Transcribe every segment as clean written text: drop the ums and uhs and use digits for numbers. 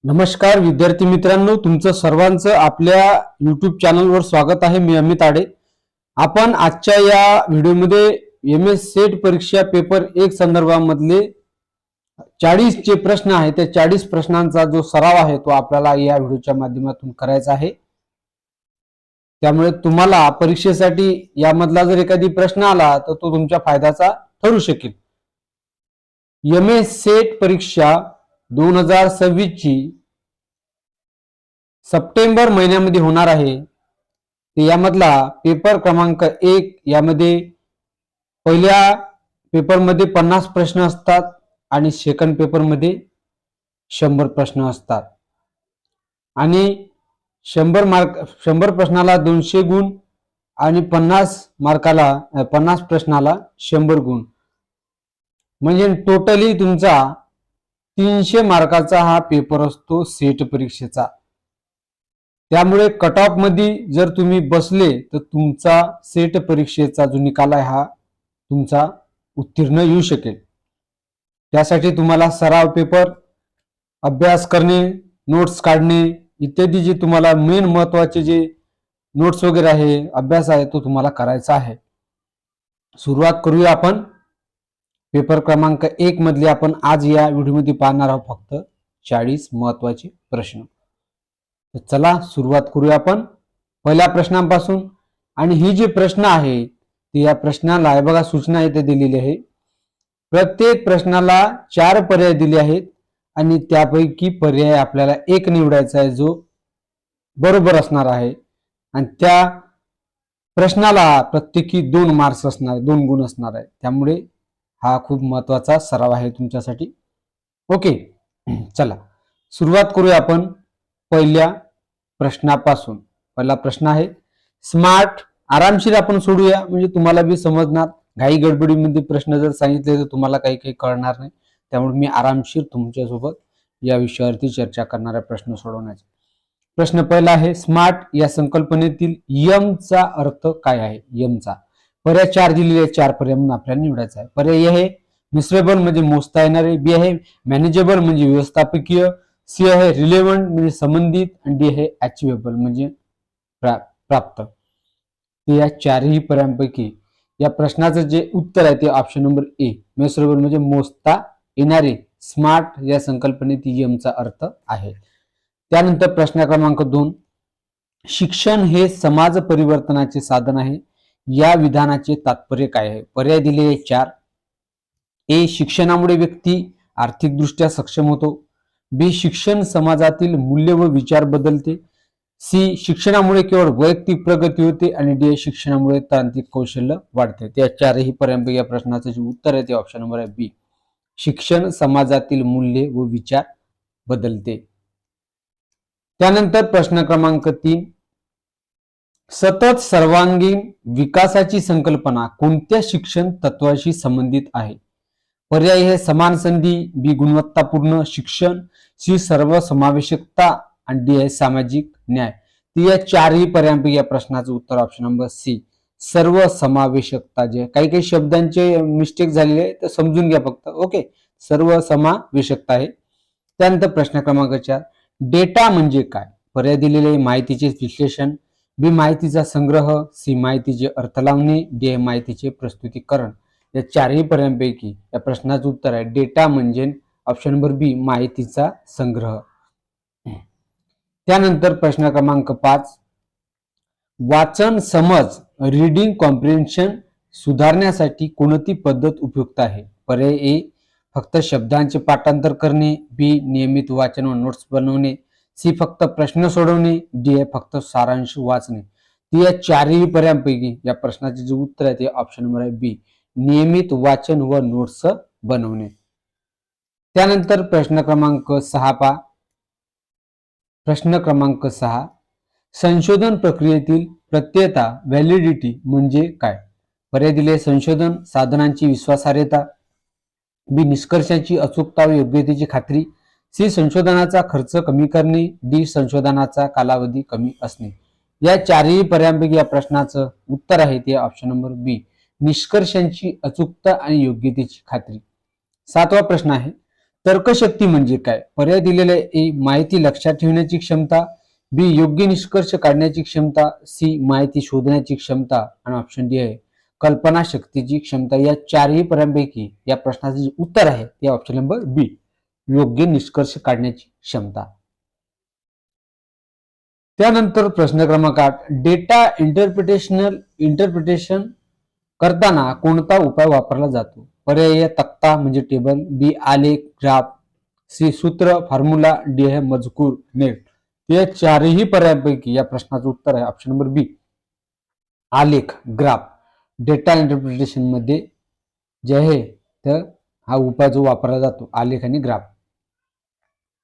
नमस्कार विद्यार्थी मित्रांनो, तुमचं सर्वांचं आपल्या YouTube चॅनलवर स्वागत आहे. मी अमित आडे. आपण आजच्या या व्हिडिओमध्ये MS सेट परीक्षा पेपर 1 संदर्भामधले 40 जे प्रश्न आहेत त्या 40 प्रश्नांचा जो सराव आहे तो आपल्याला या व्हिडिओच्या माध्यमातून करायचा आहे. त्यामुळे तुम्हाला परीक्षेसाठी यामधला जर एखादी प्रश्न आला तर तो तुमच्या फायद्याचा ठरू शकेल. MS सेट परीक्षा 2026 ची सप्टेंबर महिन्यामध्ये होणार आहे. यामधला पेपर क्रमांक 1 यामध्ये पहिल्या पेपरमध्ये 50 प्रश्न असतात आणि सेकंड पेपरमध्ये 100 प्रश्न असतात आणि 100 प्रश्नाला 200 गुण आणि 50 प्रश्नाला 100 गुण, म्हणजे टोटली तुमचा 300 मार्काचा हा पेपर असतो सेट परीक्षेचा. त्यामुळे कट ऑफ मध्ये जर तुम्ही बसले तर तुमचा सेट परीक्षेचा जो निकाल आहे हा तुमचा उत्तीर्ण येऊ शकेल. त्यासाठी तुम्हाला सराव पेपर, अभ्यास करणे, नोट्स काढणे इत्यादी जे तुम्हाला मेन महत्वाचे जे नोट्स वगैरे आहे, अभ्यास आहे तो तुम्हाला करायचा आहे. सुरुवात करूया आपण. पेपर क्रमांक 1 मधले आपण आज या व्हिडिओमध्ये पाहणार आहोत फक्त 40 महत्वाचे प्रश्न. चला सुरुवात करूया आपण पहिल्या प्रश्नापासून. आणि ही जे प्रश्न आहे ते या प्रश्नाला बघा सूचना इथे दिलेली आहे. प्रत्येक प्रश्नाला 4 पर्याय दिले आहेत आणि त्यापैकी पर्याय आपल्याला एक निवडायचा आहे जो बरोबर असणार आहे. आणि त्या प्रश्नाला प्रत्येकी 2 मार्क्स असणार, 2 गुण असणार आहे. त्यामुळे हा खूप महत्वाचा सराव आहे तुमच्यासाठी. ओके, चला सुरुवात करूया आपण पहिल्या प्रश्नापासून. पहिला प्रश्न आहे स्मार्ट. आरामशीर आपण सोडूया म्हणजे तुम्हाला बी समजणार. घाई गडबडीमध्ये प्रश्न जर सांगितले तर तुम्हाला काही कळणार नाही. त्यामुळे मी आरामशीर तुमच्यासोबत या विषयावरती चर्चा करणारा प्रश्न सोडवण्याचा. प्रश्न पहिला आहे स्मार्ट या संकल्पनेतील यम चा अर्थ काय आहे. यम चा पर्याय 4 दिलेले, 4 पर्याय आपल्याला निवडायचा आहे. पर्याय आहे मिसरेबल म्हणजे मोजता येणारे, बी आहे मॅनेजेबल म्हणजे व्यवस्थापकीय, सी आहे रिलेव्हंट म्हणजे संबंधित आणि डी आहे अचिवेबल म्हणजे प्राप्त. या 4ही पर्यायांपैकी या प्रश्नाचं जे उत्तर आहे ते ऑप्शन नंबर ए मेजरेबल म्हणजे मोजता येणारे स्मार्ट या संकल्पनेत यमचा अर्थ आहे. त्यानंतर प्रश्न क्रमांक 2 शिक्षण हे समाज परिवर्तनाचे साधन आहे. या विधानाचे तात्पर्य काय आहे. पर्याय दिलेले 4. ए शिक्षणामुळे व्यक्ती आर्थिकदृष्ट्या सक्षम होतो, बी शिक्षण समाजातील मूल्य व विचार बदलते, सी शिक्षणामुळे केवळ वैयक्तिक प्रगती होते आणि डी शिक्षणामुळे तांत्रिक कौशल्य वाढते. त्या 4ही पर्यायांपैकी या प्रश्नाचे जे उत्तर आहे ते ऑप्शन नंबर आहे बी शिक्षण समाजातील मूल्य व विचार बदलते. त्यानंतर प्रश्न क्रमांक 3 सतत सर्वांगीण विकासाची संकल्पना कोणत्या शिक्षण तत्वाशी संबंधित आहे. पर्याय हे समान संधी, बी गुणवत्तापूर्ण शिक्षण, सी सर्वसमावेशकता आणि डी आहे सामाजिक न्याय. ती या 4ही पर्यायांपैकी या प्रश्नाचं उत्तर ऑप्शन नंबर सी सर्वसमावेशकता. जे काही शब्दांचे मिस्टेक झालेले आहे तर समजून घ्या फक्त. ओके, सर्वसमावेशकता आहे. त्यानंतर प्रश्न क्रमांक 4 डेटा म्हणजे काय. पर्याय दिलेले माहितीचे विश्लेषण, बी माहितीचा संग्रह, सी माहितीचे अर्थ लावणे, डी आहे माहितीचे प्रस्तुतीकरण. या 4ही पर्यायांपैकी या प्रश्नाचं उत्तर आहे डेटा म्हणजे ऑप्शन नंबर बी माहितीचा संग्रह. त्यानंतर प्रश्न क्रमांक 5 वाचन समज रीडिंग कॉम्प्रिहेन्शन सुधारण्यासाठी कोणती पद्धत उपयुक्त आहे. पर्याय ए फक्त शब्दांचे पाठांतर करणे, बी नियमित वाचन व नोट्स बनवणे, सी फक्त प्रश्न सोडवणे, डी आहे फक्त सारांश वाचणे. ती या 4ही पर्यायांपैकी या प्रश्नाचे जे उत्तर आहे ते ऑप्शन नंबर आहे बी नियमित वाचन व नोट्स बनवणे. त्यानंतर प्रश्न क्रमांक 6 पहा. प्रश्न क्रमांक 6 संशोधन प्रक्रियेतील प्रत्ययता व्हॅलिडिटी म्हणजे काय. पर्याय दिले संशोधन साधनांची विश्वासार्हता, बी निष्कर्षांची अचूकता व योग्यतेची खात्री, सी संशोधनाचा खर्च कमी करणे, डी संशोधनाचा कालावधी कमी असणे. या 4ही पर्यायांपैकी या प्रश्नाचं उत्तर आहे ते ऑप्शन नंबर बी निष्कर्षांची अचूकता आणि योग्यतेची खात्री. 7वा प्रश्न आहे तर्कशक्ती म्हणजे काय? पर्याय दिलेले ए माहिती लक्षात ठेवण्याची क्षमता, बी योग्य निष्कर्ष काढण्याची क्षमता, सी माहिती शोधण्याची क्षमता आणि ऑप्शन डी आहे कल्पना शक्तीची क्षमता. या चारही पर्यायांपैकी या प्रश्नाचे जे उत्तर आहे ते ऑप्शन नंबर बी योग्य निष्कर्ष काढण्याची क्षमता. त्यानंतर प्रश्न क्रमांक 8 डेटा इंटरप्रिटेशन करताना कोणता उपाय वापरला जातो? पर्याय तक्ता म्हणजे टेबल, बी आलेख ग्राफ, सी सूत्र फॉर्म्युला, डी आहे मजकूर नेट. या चारही पर्यायांपैकी या प्रश्नाचं उत्तर आहे ऑप्शन नंबर बी आलेख ग्राफ. डेटा इंटरप्रिटेशन मध्ये जे आहे तर हा उपाय जो वापरला जातो आलेख आणि ग्राफ.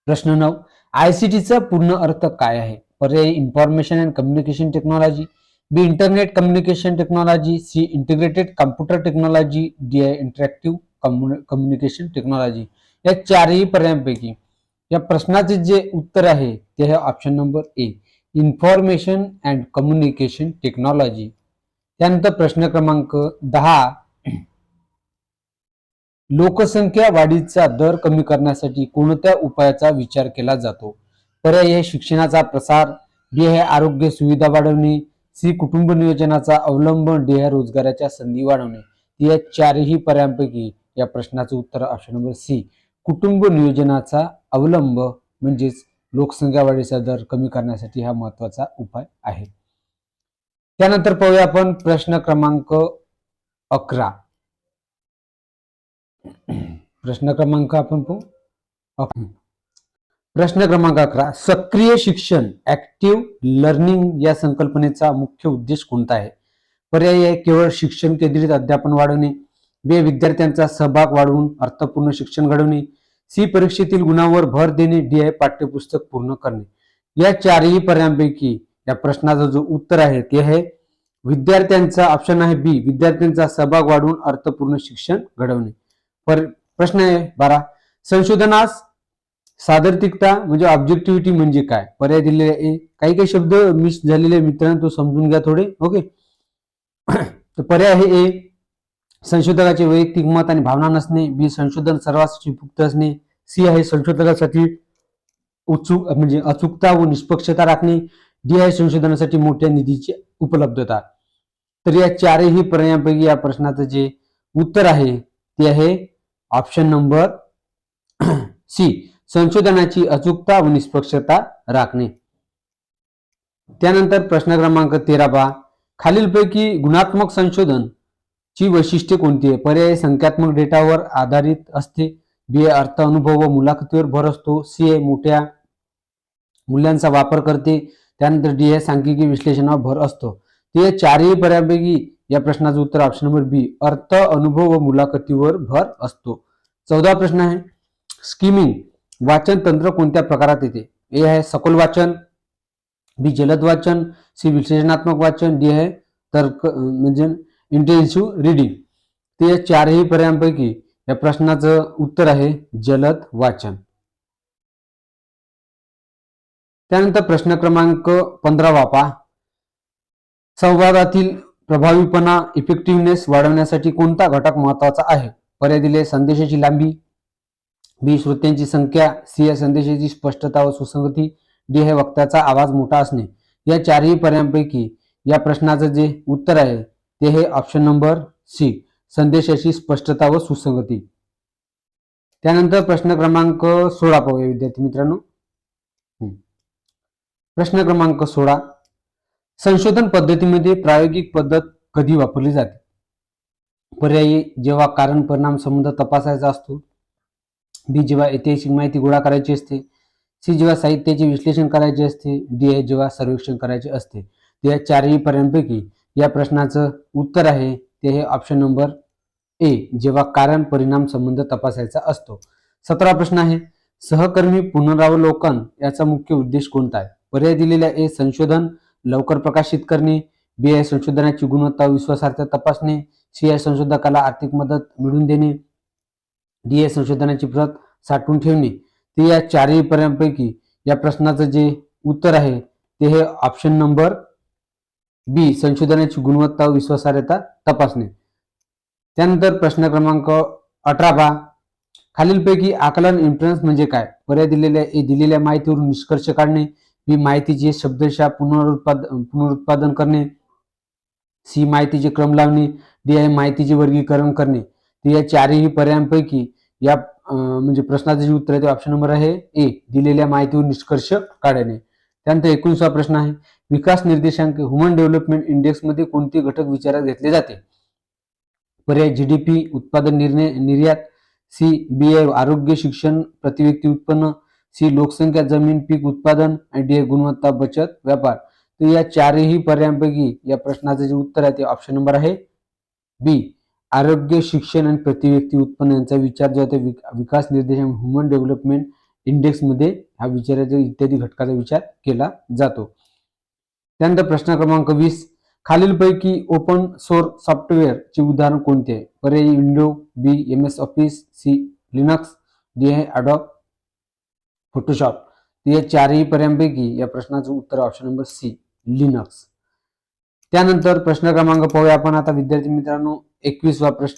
प्रश्न 9 आयसीटीचा पूर्ण अर्थ काय आहे? पर्याय information and communication technology, B internet communication technology, C integrated computer technology, D आहे इंटरॅक्टिव्ह कम्युनिकेशन टेक्नॉलॉजी. या चारही पर्यायांपैकी या प्रश्नाचे जे उत्तर आहे ते आहे option number A information and communication technology. त्यानंतर प्रश्न क्रमांक 10 लोकसंख्या वाढीचा दर कमी करण्यासाठी कोणत्या उपायाचा विचार केला जातो? पर्याय आहे शिक्षणाचा प्रसार, बी आहे आरोग्य सुविधा वाढवणे, सी कुटुंब नियोजनाचा अवलंब, डी आहे रोजगाराच्या संधी वाढवणे. या चारही पर्यायांपैकी या प्रश्नाचं उत्तर ऑप्शन नंबर सी कुटुंब नियोजनाचा अवलंब म्हणजेच लोकसंख्या वाढीचा दर कमी करण्यासाठी हा महत्वाचा उपाय आहे. त्यानंतर पाहूया आपण प्रश्न क्रमांक 11. प्रश्न क्रमांक आपण पाहू. प्रश्न क्रमांक 11 सक्रिय शिक्षण ऍक्टिव्ह लर्निंग या संकल्पनेचा मुख्य उद्देश कोणता आहे? पर्याय आहे केवळ शिक्षण केंद्रित अध्यापन वाढवणे, बी विद्यार्थ्यांचा सहभाग वाढवून अर्थपूर्ण शिक्षण घडवणे, सी परीक्षेतील गुणांवर भर देणे, डी आहे पाठ्यपुस्तक पूर्ण करणे. या चारही पर्यायांपैकी या प्रश्नाचं जो उत्तर आहे ते आहे विद्यार्थ्यांचा ऑप्शन आहे बी विद्यार्थ्यांचा सहभाग वाढवून अर्थपूर्ण शिक्षण घडवणे. प्रश्न आहे 12 संशोधनास सार्वत्रिकता म्हणजे ऑब्जेक्टिव्हिटी म्हणजे काय? पर्याय दिलेले काही काही शब्द मिस झालेले मित्रांनो तो समजून घ्या थोडे. ओके तर पर्याय आहे ए संशोधकाचे वैयक्तिक मत आणि भावना नसणे, बी संशोधन सर्वांसाठी उपयुक्त असणे, सी आहे संशोधकासाठी म्हणजे अचूकता व निष्पक्षता राखणे, डी आहे संशोधनासाठी मोठ्या निधीची उपलब्धता. तर या चारही पर्यायांपैकी या प्रश्नाचं जे उत्तर आहे ते आहे ऑप्शन नंबर सी संशोधनाची अचूकता व निष्पक्षता राखणे. त्यानंतर प्रश्न क्रमांक 13 खालीलपैकी गुणात्मक संशोधन ची वैशिष्ट्ये कोणती आहे? पर्याय संख्यात्मक डेटावर आधारित असते, बी अर्थ अनुभव व मुलाखतीवर भर असतो, सी आहे मोठ्या मूल्यांचा वापर करते, त्यानंतर डी आहे सांख्यिकी विश्लेषणावर भर असतो. ते चारही पर्यायांपैकी या प्रश्नाचं उत्तर ऑप्शन नंबर बी अर्थ अनुभव व मुलाखतीवर भर असतो. 14 प्रश्न आहे स्किमिंग वाचन तंत्र कोणत्या प्रकारात येते? ए आहे सखोल वाचन, बी जलद वाचन, सी विश्लेषणात्मक वाचन, डी आहे तर्क म्हणजे इंटेन्सिव्ह रिडिंग. ते चारही पर्यायांपैकी या प्रश्नाचं उत्तर आहे जलद वाचन. त्यानंतर प्रश्न क्रमांक 15 संवादातील प्रभावीपणा इफेक्टिव्हनेस वाढवण्यासाठी कोणता घटक महत्वाचा आहे? पर्याय दिले संदेशाची लांबी, बी श्रोत्यांची संख्या, सी आहे संदेशाची स्पष्टता व सुसंगती, डी आहे वक्त्याचा आवाज मोठा असणे. या चारही पर्यायांपैकी या प्रश्नाचं जे उत्तर आहे ते हे ऑप्शन नंबर सी संदेशाची स्पष्टता व सुसंगती. त्यानंतर प्रश्न क्रमांक 16 पाहूया विद्यार्थी मित्रांनो. प्रश्न क्रमांक 16 संशोधन पद्धतीमध्ये प्रायोगिक पद्धत कधी वापरली जाते? पर्यायी जेव्हा कारण परिणाम संबंध तपासायचा असतो, बी जेव्हा ऐतिहासिक माहिती गोळा करायची असते, सी जेव्हा साहित्याचे विश्लेषण करायचे असते, डी आहे जेव्हा सर्वेक्षण करायचे असते. या चारही पर्यायांपैकी या प्रश्नाचं उत्तर आहे ते हे ऑप्शन नंबर ए जेव्हा कारण परिणाम संबंध तपासायचा असतो. 17 प्रश्न आहे सहकर्मी पुनरावलोकन याचा मुख्य उद्देश कोणता आहे? पर्याय दिलेला ए संशोधन लवकर प्रकाशित करणे, बी आहे संशोधनाची गुणवत्ता विश्वासार्हता तपासणे, सी आहे संशोधकाला आर्थिक मदत मिळवून देणे, डी आहे संशोधनाची प्रत साठवून ठेवणे. ते या चारही पर्यायांपैकी या प्रश्नाचं जे उत्तर आहे ते हे ऑप्शन नंबर बी संशोधनाची गुणवत्ता व विश्वासार्हता तपासणे. त्यानंतर प्रश्न क्रमांक 18 खालीलपैकी आकलन इन्फ्लुएन्स म्हणजे काय? पर्याय दिलेल्या माहितीवरून निष्कर्ष काढणे, बी माहितीचे शब्दशः पुनरुत्पादन करणे, सी माहितीचे क्रम लावणे, डी आहे माहितीचे वर्गीकरण करणे. तर या चारही पर्यायांपैकी या म्हणजे प्रश्नाचं जे उत्तर आहे ते ऑप्शन नंबर आहे ए, दिलेल्या माहितीवर निष्कर्ष काढणे. त्यानंतर 19वा प्रश्न आहे, विकास निर्देशांक ह्युमन डेव्हलपमेंट इंडेक्स मध्ये कोणते घटक विचारात घेतले जाते? पर्याय जीडीपी, उत्पादन निर्यात, सी बी आहे आरोग्य, शिक्षण, प्रतिव्यक्ती उत्पन्न, सी लोकसंख्या, जमीन, पीक उत्पादन आणि डी गुणवत्ता, बचत, व्यापार. तर या चारही पर्यायांपैकी या प्रश्नाचं जे उत्तर आहे ते ऑप्शन नंबर आहे बी, आरोग्य, शिक्षण आणि प्रतिव्यक्ती उत्पन्न यांचा विचार जो आहे ते विकास निर्देशांक ह्युमन डेव्हलपमेंट इंडेक्स मध्ये ह्या विचाराच्या इत्यादी घटकाचा विचार केला जातो. त्यानंतर प्रश्न क्रमांक 20, खालीलपैकी ओपन सोर्स सॉफ्टवेअर चे उदाहरण कोणते आहे? पर्याय window, B MS office, C Linux, D आहे अडॉब फोटोशॉप. या चारही पर्यायांपैकी या प्रश्नाचं उत्तर ऑप्शन नंबर सी, लिनक्स. त्यानंतर प्रश्न क्रमांक पाहूया आपण आता विद्यार्थी मित्रांनो 21वा प्रश्न.